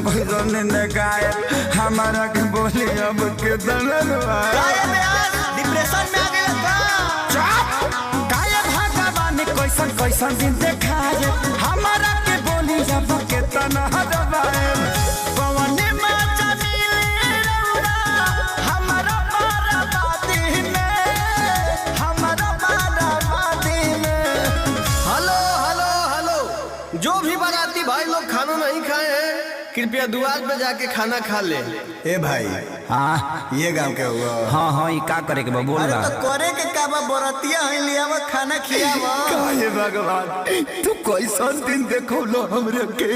बजन ने गाय हमारा के बोली अब के दनवा डिप्रेशन में आ गया काय भगवान कैसन कैसन दिन देखाए हमारा के बोली अब के तनवा पवन में चली रौरा हमारा बाराबादी में हमारा बाराबादी में। हेलो हेलो हेलो, जो भी बाराती भाई लोग खाना नहीं खाए हैं कृपया द्वार पे जाके खाना खा ले। ए भाई हाँ ये गांव के हुआ। हाँ हाँ ये का करे के बा बोल रहा तो करे के का बा बरातिया है लियावा खाना खियावा। काहे भगवान तू कैसन दिन देखो लो हमरे के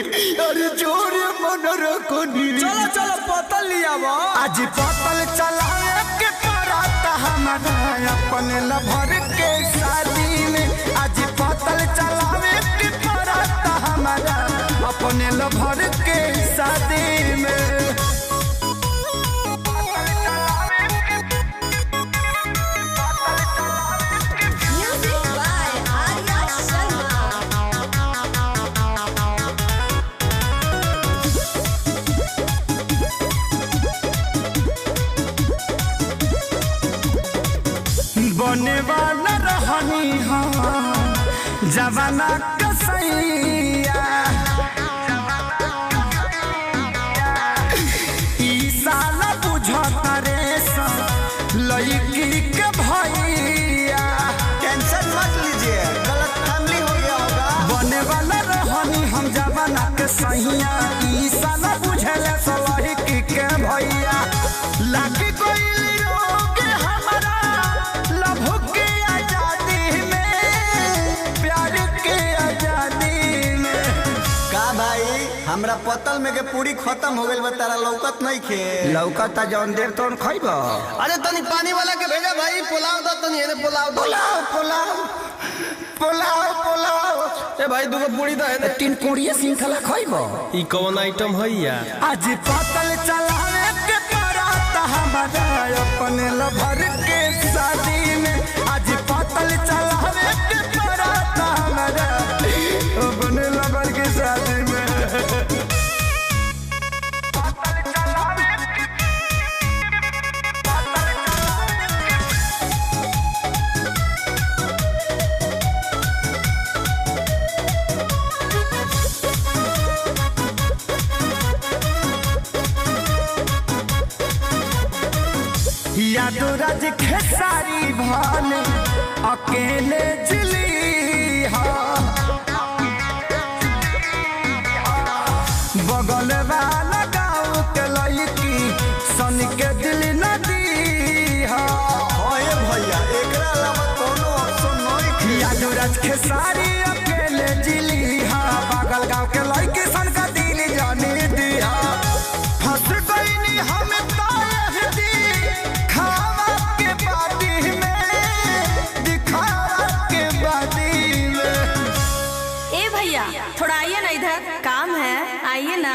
अरे जोरे मन रखो नी चलो चलो पतल लियावा। आज पतल चलाए के पराता हमारा अपने लभर के शादी में आज पतल चलावे के पराता हमारा अपने लभर के शादी में। Music by Arya Sharma. बने वाला रहनी हाँ जवाना कसैया ई साला बुझता रे लड़की के भैया। टेंशन मत लीजिए, गलत फैमिली हो गया होगा। बने वाला रहनी हम जवाना के सैया ई साला बुझले लड़की के भैया। लागी कोई लोग हमारा लभ के आजादी में प्यार के आजादी में। का भाई हमरा पतल में के पूरी खत्म हो गइल बा, तारा लौकत नहीं खे। लौकता जौन देर तौन खइबो। अरे तनी पानी वाला के भेजा भाई, पुलाव दो तनी, एने पुलाव दो। पुलाव पुलाव पुलाव पुलाव ए भाई दूगो पूरी दो एने। तीन कोड़िए सिंखला खइबो। ई कौन आइटम है यार? आज पतल चलावे के पराता हमारा अपने लभर के शादी में आज पतल चलावे के पराता हमारा अपने लभर के शादी में। यादो राज खेसारी भान अकेले जिली बगल वाला गाँव के लड़की सन के दिल नदी ओए भैया एकरा अलावा कोनो ऑप्शन नहीं। यादो राज खेसारी अकेले जिली बगल गाँव के लड़की सन का दिल जाने दिया। फंस गई हम थोड़ा आइए ना इधर, काम है, आइए ना।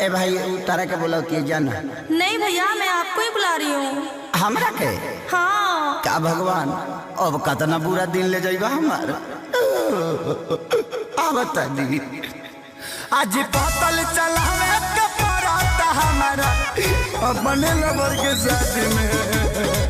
ए भाई तारा के बोला कि जाना। नहीं भैया मैं आपको ही बुला रही हूँ। हमरा के? हाँ। का भगवान अब कतना बुरा दिन ले जाइबा हमार। बता दी आज पतल चलावे के पराता हमारा अपने लवर के साथ में।